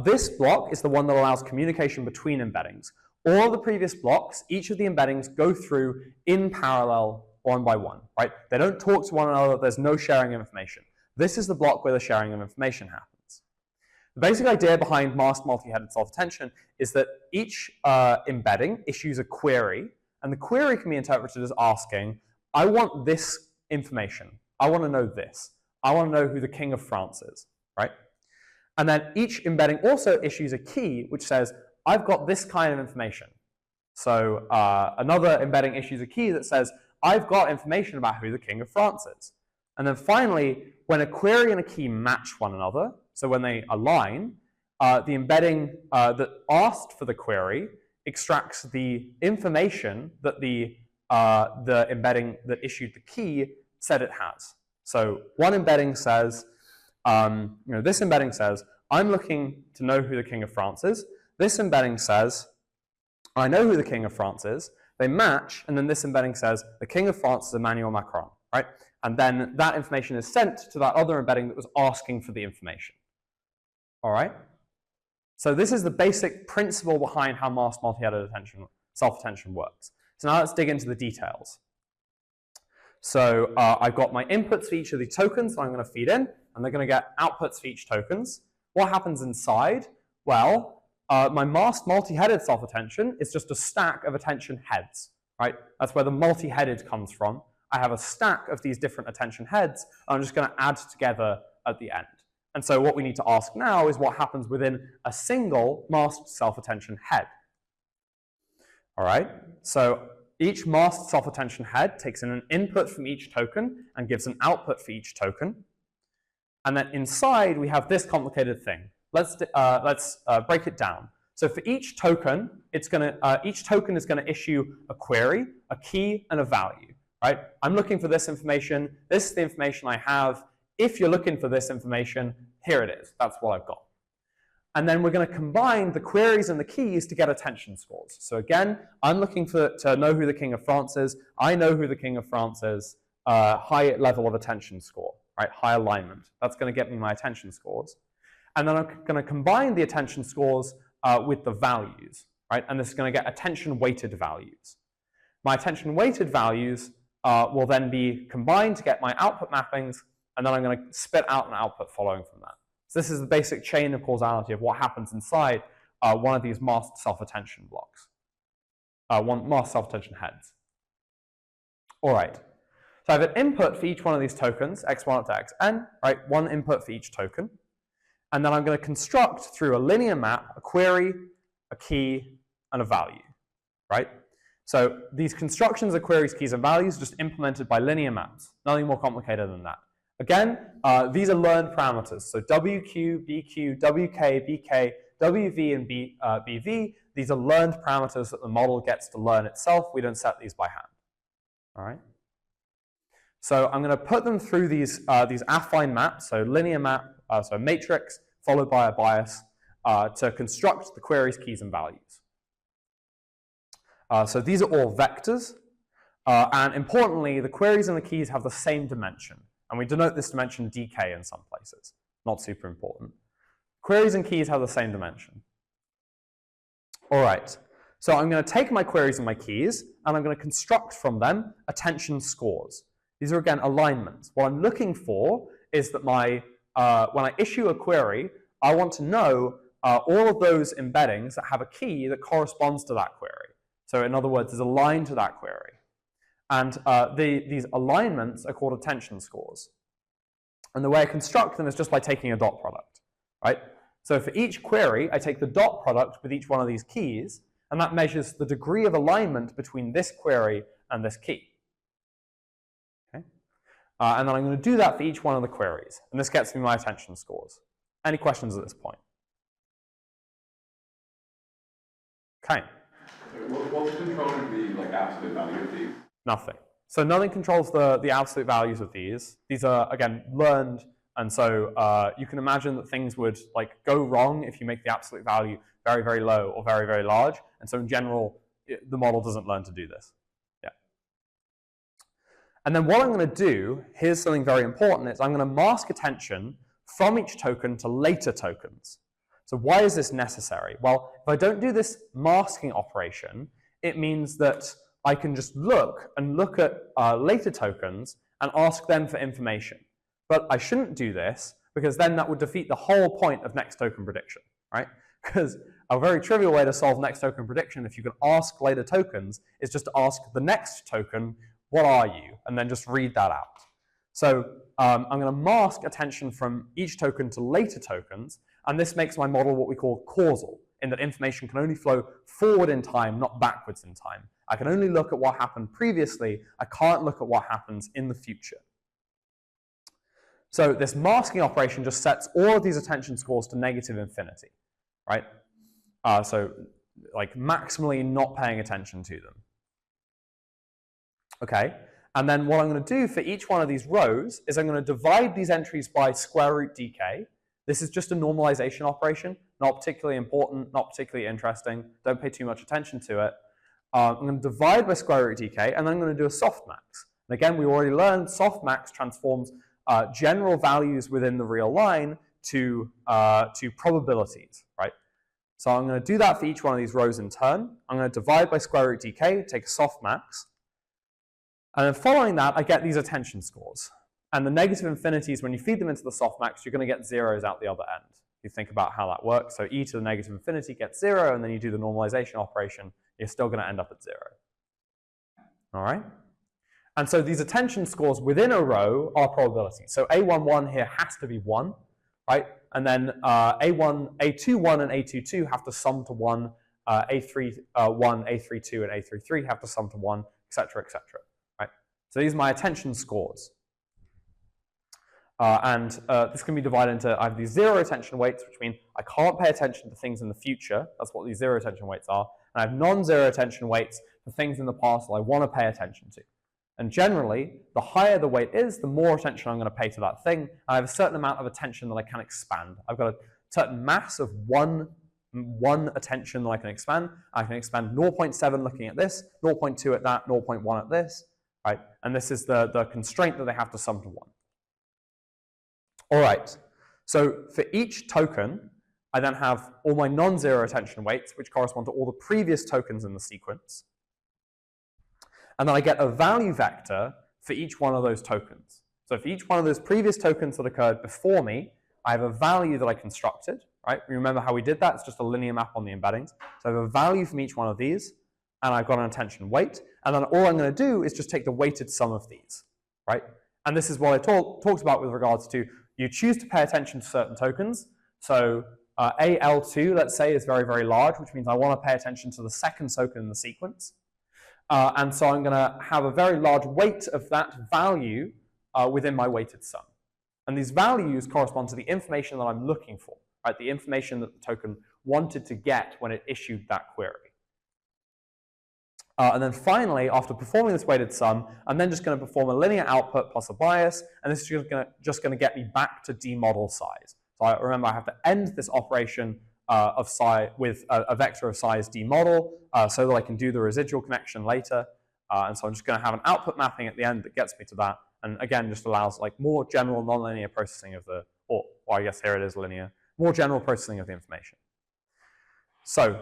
this block is the one that allows communication between embeddings. All the previous blocks, each of the embeddings go through in parallel one by one, right? They don't talk to one another. There's no sharing of information. This is the block where the sharing of information happens. The basic idea behind masked multi-headed self-attention is that each embedding issues a query. And the query can be interpreted as asking, I want this information. I want to know this. I want to know who the King of France is, right? And then each embedding also issues a key which says, I've got this kind of information. So another embedding issues a key that says, I've got information about who the King of France is. And then finally, when a query and a key match one another, so when they align, the embedding that asked for the query extracts the information that the embedding that issued the key said it has. So one embedding says, this embedding says, I'm looking to know who the King of France is. This embedding says, I know who the King of France is. They match, and then this embedding says, the King of France is Emmanuel Macron, right? And then that information is sent to that other embedding that was asking for the information. All right? So this is the basic principle behind how masked multi-headed self-attention works. So now let's dig into the details. So I've got my inputs for each of the tokens that I'm going to feed in, and they're going to get outputs for each tokens. What happens inside? Well, my masked multi-headed self-attention is just a stack of attention heads, right? That's where the multi-headed comes from. I have a stack of these different attention heads, and I'm just going to add together at the end. And so what we need to ask now is what happens within a single masked self-attention head. All right, so each masked self-attention head takes in an input from each token and gives an output for each token. And then inside, we have this complicated thing. Let's break it down. So for each token, each token is going to issue a query, a key, and a value. Right? I'm looking for this information. This is the information I have. If you're looking for this information, here it is. That's what I've got. And then we're going to combine the queries and the keys to get attention scores. So again, I'm looking to know who the King of France is. I know who the King of France is. High level of attention score, right? High alignment. That's going to get me my attention scores. And then I'm going to combine the attention scores with the values, right? And this is going to get attention-weighted values. My attention-weighted values will then be combined to get my output mappings, and then I'm going to spit out an output following from that. So this is the basic chain of causality of what happens inside one of these masked self-attention blocks, one masked self-attention heads. All right. So I have an input for each one of these tokens, x1 up to xn, right? One input for each token. And then I'm going to construct through a linear map a query, a key, and a value, right? So these constructions of queries, keys, and values are just implemented by linear maps. Nothing more complicated than that. Again, these are learned parameters. So WQ, BQ, WK, BK, WV, and BV, these are learned parameters that the model gets to learn itself. We don't set these by hand. All right? So I'm going to put them through these affine maps, so linear map, so a matrix, followed by a bias, to construct the queries, keys, and values. So these are all vectors, and importantly, the queries and the keys have the same dimension, and we denote this dimension dk in some places. Not super important. Queries and keys have the same dimension. All right, so I'm going to take my queries and my keys, and I'm going to construct from them attention scores. These are, again, alignments. What I'm looking for is that when I issue a query, I want to know all of those embeddings that have a key that corresponds to that query. So in other words, is aligned to that query. And these alignments are called attention scores. And the way I construct them is just by taking a dot product, right? So for each query, I take the dot product with each one of these keys, and that measures the degree of alignment between this query and this key. Okay? And then I'm going to do that for each one of the queries. And this gets me my attention scores. Any questions at this point? Okay. What's controlling the absolute value of these? Nothing. So nothing controls the absolute values of these. These are, again, learned, and so you can imagine that things would go wrong if you make the absolute value very, very low or very, very large. And so in general, the model doesn't learn to do this. Yeah. And then what I'm going to do, here's something very important, is I'm going to mask attention from each token to later tokens. So why is this necessary? Well, if I don't do this masking operation, it means that I can just look at later tokens and ask them for information. But I shouldn't do this, because then that would defeat the whole point of next token prediction, right? Because a very trivial way to solve next token prediction, if you can ask later tokens, is just to ask the next token, what are you? And then just read that out. So I'm going to mask attention from each token to later tokens, and this makes my model what we call causal, in that information can only flow forward in time, not backwards in time. I can only look at what happened previously. I can't look at what happens in the future. So this masking operation just sets all of these attention scores to negative infinity, right? So maximally not paying attention to them. Okay, and then what I'm going to do for each one of these rows is I'm going to divide these entries by square root dk. This is just a normalization operation, not particularly important, not particularly interesting. Don't pay too much attention to it. I'm going to divide by square root dk, and then I'm going to do a softmax. And again, we already learned softmax transforms general values within the real line to probabilities, right? So I'm going to do that for each one of these rows in turn. I'm going to divide by square root dk, take a softmax. And then following that, I get these attention scores. And the negative infinities, when you feed them into the softmax, you're going to get zeros out the other end. You think about how that works. So e to the negative infinity gets 0, and then you do the normalization operation, you're still going to end up at 0. All right? And so these attention scores within a row are probabilities. So A11 here has to be 1, right? And then A21 and A22 have to sum to 1, A31, A32, and A33 have to sum to 1, etc., etc. Right? So these are my attention scores. This can be divided into, I have these 0 attention weights, which mean I can't pay attention to things in the future. That's what these 0 attention weights are. And I have non-zero attention weights for things in the past that I want to pay attention to. And generally, the higher the weight is, the more attention I'm going to pay to that thing. And I have a certain amount of attention that I can expand. I've got a certain mass of one attention that I can expand. I can expand 0.7 looking at this, 0.2 at that, 0.1 at this, right? And this is the constraint that they have to sum to 1. All right, so for each token, I then have all my non-zero attention weights, which correspond to all the previous tokens in the sequence. And then I get a value vector for each one of those tokens. So for each one of those previous tokens that occurred before me, I have a value that I constructed, right? Remember how we did that? It's just a linear map on the embeddings. So I have a value from each one of these, and I've got an attention weight. And then all I'm going to do is just take the weighted sum of these, right? And this is what I talked about with regards to you choose to pay attention to certain tokens. So AL2, let's say, is very, very large, which means I want to pay attention to the second token in the sequence. And so I'm going to have a very large weight of that value within my weighted sum. And these values correspond to the information that I'm looking for, right? The information that the token wanted to get when it issued that query. And then finally, after performing this weighted sum, I'm then just going to perform a linear output plus a bias, and this is just going to get me back to demodel size. So remember, I have to end this operation of size with a vector of size demodel so that I can do the residual connection later. And so I'm just going to have an output mapping at the end that gets me to that. And again, just allows like more general nonlinear processing of the, or I guess here it is linear, more general processing of the information. So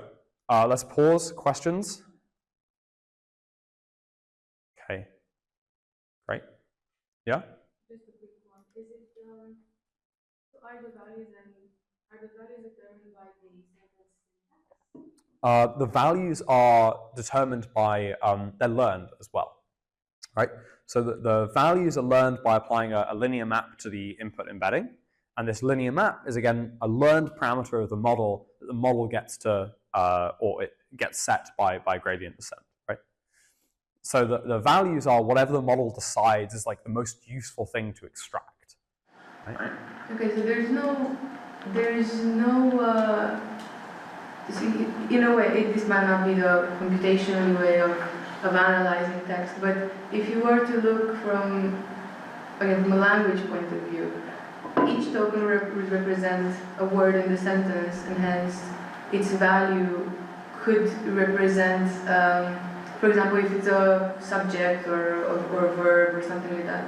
let's pause. Questions? Okay. Great. Yeah? Just a quick one. Is it, so are the values determined by the sentence? The values are determined by, they're learned as well, right? So the values are learned by applying a linear map to the input embedding. And this linear map is, again, a learned parameter of the model that the model gets to, or it gets set by gradient descent, right? So the values are whatever the model decides is like the most useful thing to extract, right? Okay, so there's no, see, in a way, this might not be the computational way of analyzing text, but if you were to look from, again, from a language point of view, each token represents a word in the sentence, and hence its value could represent, for example, if it's a subject or a verb or something like that,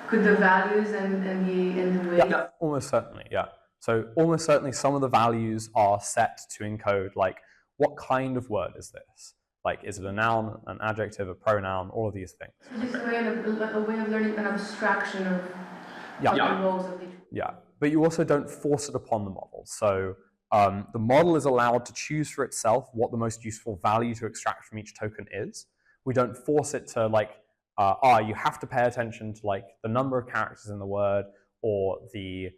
could the values and the weight? Yeah, almost certainly, yeah. So almost certainly some of the values are set to encode, like, what kind of word is this? Like, is it a noun, an adjective, a pronoun, all of these things. So just a way of learning an abstraction of yeah. the roles of each. Yeah, but you also don't force it upon the model. So the model is allowed to choose for itself what the most useful value to extract from each token is. We don't force it to like, you have to pay attention to like the number of characters in the word or the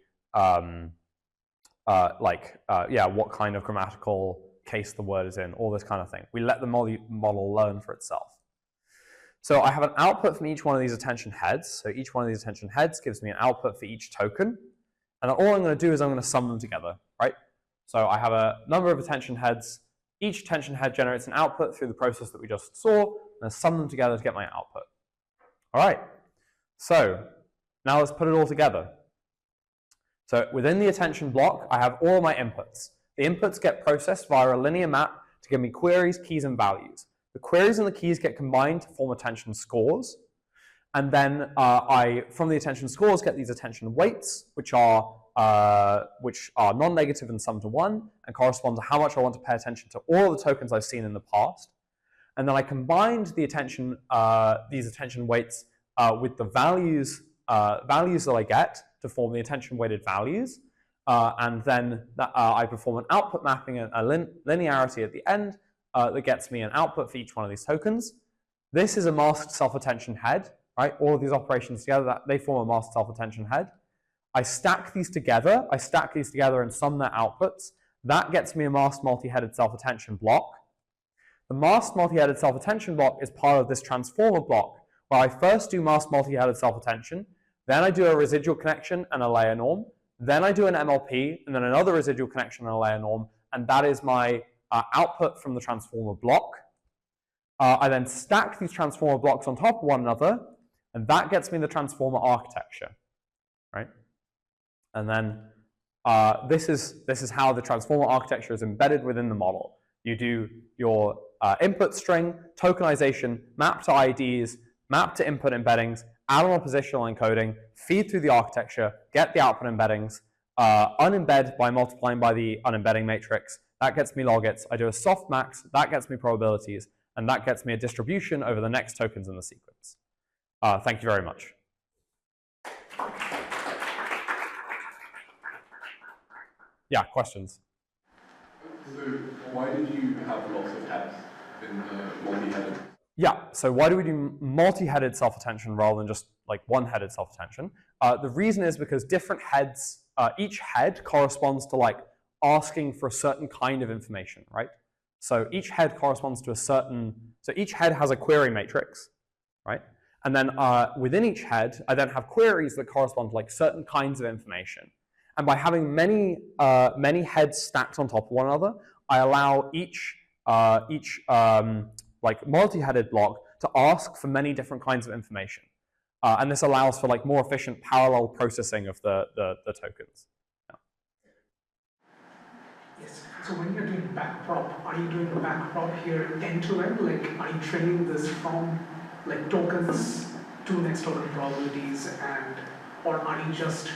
what kind of grammatical case the word is in, all this kind of thing. We let the model learn for itself. So I have an output from each one of these attention heads. So each one of these attention heads gives me an output for each token. And then all I'm going to do is I'm going to sum them together, right? So I have a number of attention heads. Each attention head generates an output through the process that we just saw, and I sum them together to get my output. All right. So now let's put it all together. So within the attention block, I have all my inputs. The inputs get processed via a linear map to give me queries, keys, and values. The queries and the keys get combined to form attention scores. And then I, from the attention scores, get these attention weights, which are non-negative and sum to 1, and correspond to how much I want to pay attention to all of the tokens I've seen in the past. And then I combined the attention, these attention weights with the values that I get to form the attention weighted values. And then I perform an output mapping and a linearity at the end that gets me an output for each one of these tokens. This is a masked self-attention head, right? All of these operations together, they form a masked self-attention head. I stack these together and sum their outputs. That gets me a masked multi-headed self-attention block. The masked multi-headed self-attention block is part of this transformer block, where I first do masked multi-headed self-attention, then I do a residual connection and a layer norm, then I do an MLP, and then another residual connection and a layer norm, and that is my output from the transformer block. I then stack these transformer blocks on top of one another, and that gets me the transformer architecture, right? And then this is how the transformer architecture is embedded within the model. You do your input string, tokenization, map to IDs, map to input embeddings, add on a positional encoding, feed through the architecture, get the output embeddings, unembed by multiplying by the unembedding matrix. That gets me logits. I do a soft max, that gets me probabilities, and that gets me a distribution over the next tokens in the sequence. Thank you very much. Yeah, questions? So why did you have lots of heads in the multi-headed? Yeah, so why do we do multi-headed self-attention rather than just like one-headed self-attention? The reason is because different heads, each head corresponds to like asking for a certain kind of information, right? So each head corresponds to a certain, so each head has a query matrix, right? And then within each head, I then have queries that correspond to like certain kinds of information. And by having many heads stacked on top of one another, I allow each like multi-headed block to ask for many different kinds of information. And this allows for like more efficient parallel processing of the tokens. Yeah. Yes, so when you're doing backprop, are you doing the backprop here end-to-end? Like, are you training this from like tokens to next token probabilities, and or are you just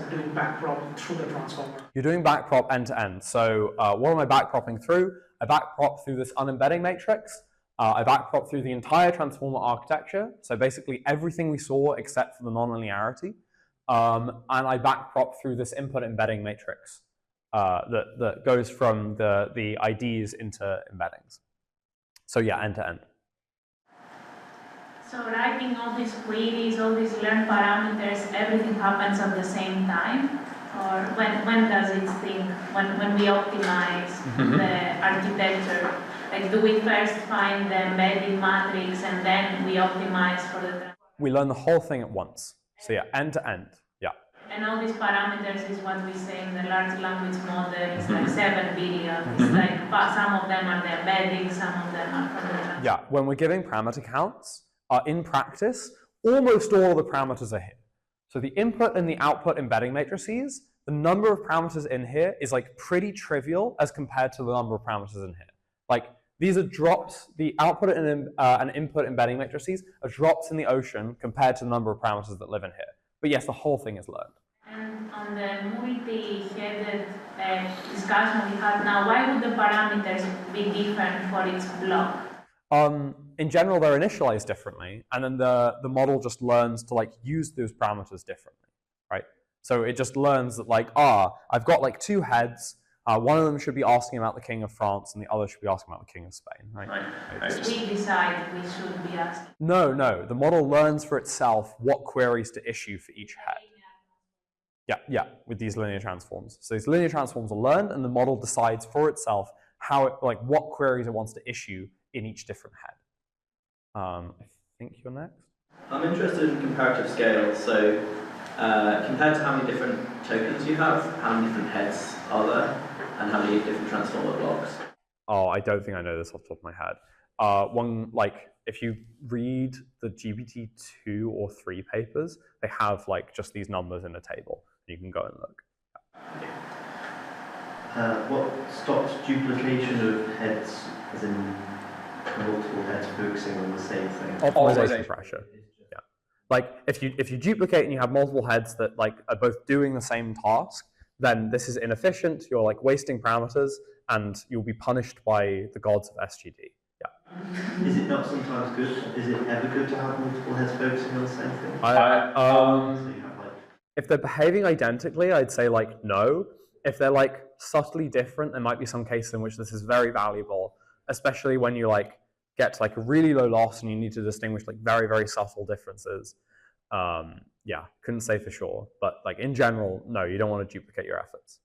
doing backprop through the transformer? You're doing backprop end-to-end. So what am I backpropping through? I backprop through this unembedding matrix. I backprop through the entire transformer architecture. So basically everything we saw except for the nonlinearity. And I backprop through this input embedding matrix that goes from the IDs into embeddings. So yeah, end-to-end. So writing all these queries, all these learned parameters, everything happens at the same time? Or when does it think, when we optimize the architecture? Like, do we first find the embedding matrix and then we optimize for the... We learn the whole thing at once. So yeah, end-to-end, yeah. And all these parameters is what we say in the large language model, it's like 7 billion. It's like some of them are the embedding, some of them are from the... Yeah, when we're giving parameter counts, in practice, almost all the parameters are here. So the input and the output embedding matrices, the number of parameters in here is like pretty trivial as compared to the number of parameters in here. Like these are drops, the output and input embedding matrices are drops in the ocean compared to the number of parameters that live in here. But yes, the whole thing is learned. And on the multi-headed discussion we had now, why would the parameters be different for each block? In general, they're initialized differently, and then the model just learns to like use those parameters differently, right? So it just learns that like, I've got like two heads. One of them should be asking about the King of France, and the other should be asking about the King of Spain, right? We decide we should be asking. No. The model learns for itself what queries to issue for each head. Yeah, with these linear transforms. So these linear transforms are learned, and the model decides for itself how it, like, what queries it wants to issue in each different head. I think you're next. I'm interested in comparative scale. So compared to how many different tokens you have, how many different heads are there, and how many different transformer blocks? Oh, I don't think I know this off the top of my head. One, like, if you read the GPT-2 or 3 papers, they have like just these numbers in a table. You can go and look. What stops duplication of heads, as in multiple heads focusing on the same thing? Optimization pressure. Yeah. Like if you duplicate and you have multiple heads that like are both doing the same task, then this is inefficient. You're like wasting parameters, and you'll be punished by the gods of SGD. Yeah. Is it not sometimes good? Is it ever good to have multiple heads focusing on the same thing? So you have like, if they're behaving identically, I'd say like no. If they're like subtly different, there might be some cases in which this is very valuable, especially when you like get to like a really low loss and you need to distinguish like very, very subtle differences. Yeah, couldn't say for sure, but like in general, no, you don't want to duplicate your efforts.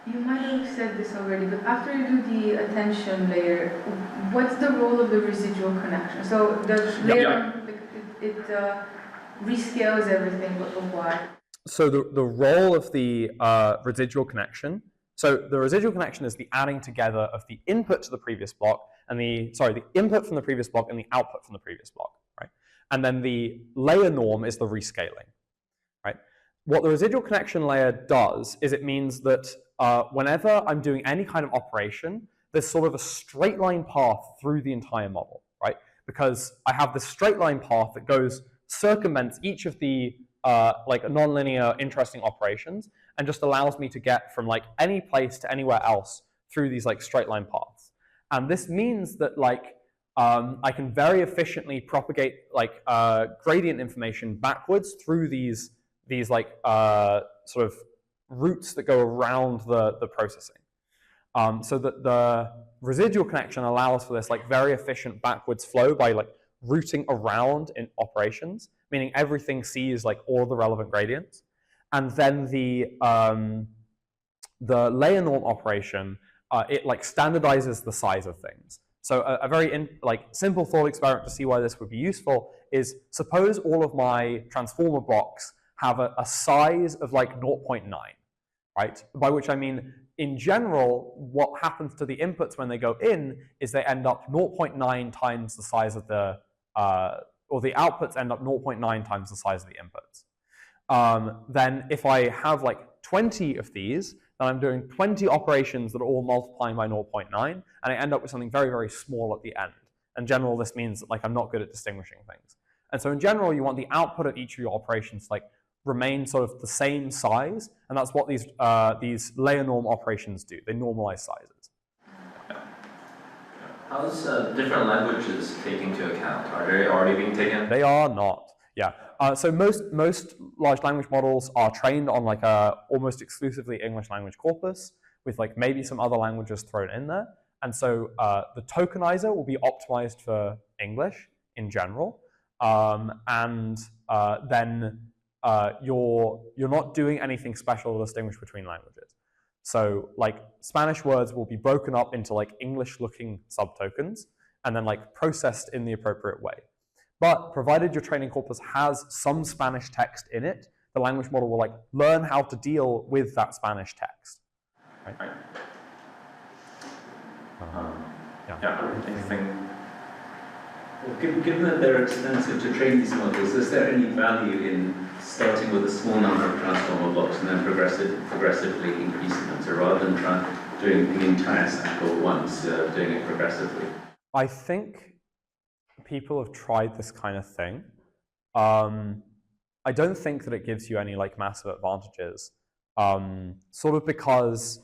You might have said this already, but after you do the attention layer, what's the role of the residual connection? So the layer, like, it rescales everything, but why? So the role of the residual connection, so the residual connection is the adding together of the input to the previous block and the input from the previous block and the output from the previous block, right? And then the layer norm is the rescaling, right? What the residual connection layer does is it means that whenever I'm doing any kind of operation, there's sort of a straight line path through the entire model, right? Because I have this straight line path that circumvents each of the like nonlinear interesting operations and just allows me to get from like any place to anywhere else through these like straight line paths. And this means that like I can very efficiently propagate like gradient information backwards through these like sort of routes that go around the processing. So that the residual connection allows for this like very efficient backwards flow by like routing around in operations, meaning everything sees like all the relevant gradients. And then the layer norm operation, it like standardizes the size of things. So a very simple thought experiment to see why this would be useful is suppose all of my transformer blocks have a size of like 0.9, right? By which I mean, in general, what happens to the inputs when they go in is they end up 0.9 times the size of the, or the outputs end up 0.9 times the size of the inputs. Then if I have like 20 of these, then I'm doing 20 operations that are all multiplying by 0.9, and I end up with something very, very small at the end. In general, this means that like I'm not good at distinguishing things. And so in general, you want the output of each of your operations to like remain sort of the same size, and that's what these layer norm operations do. They normalize sizes. How's different languages taken into account? Are they already being taken? They are not. Yeah. So most large language models are trained on like a almost exclusively English language corpus with like maybe some other languages thrown in there. And so the tokenizer will be optimized for English in general, and then you're not doing anything special to distinguish between languages. So like Spanish words will be broken up into like English-looking subtokens and then like processed in the appropriate way. But provided your training corpus has some Spanish text in it, the language model will like learn how to deal with that Spanish text. Right? Yeah, interesting. Well, given that they're expensive to train these models, is there any value in starting with a small number of transformer blocks and then progressively increasing them, so rather than doing the entire stack all at once, doing it progressively? I think people have tried this kind of thing. I don't think that it gives you any like massive advantages, sort of because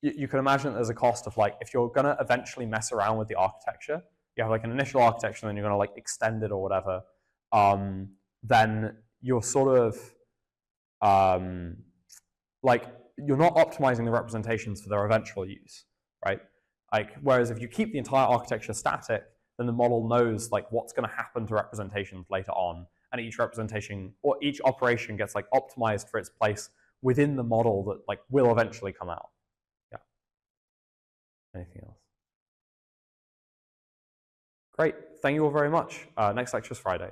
you can imagine that there's a cost of like, if you're gonna eventually mess around with the architecture, you have like an initial architecture and then you're gonna like extend it or whatever, then you're sort of like, you're not optimizing the representations for their eventual use, right? Like, whereas if you keep the entire architecture static, then the model knows like what's going to happen to representations later on, and each representation or each operation gets like optimized for its place within the model that like will eventually come out. Yeah. Anything else? Great. Thank you all very much. Next lecture is Friday.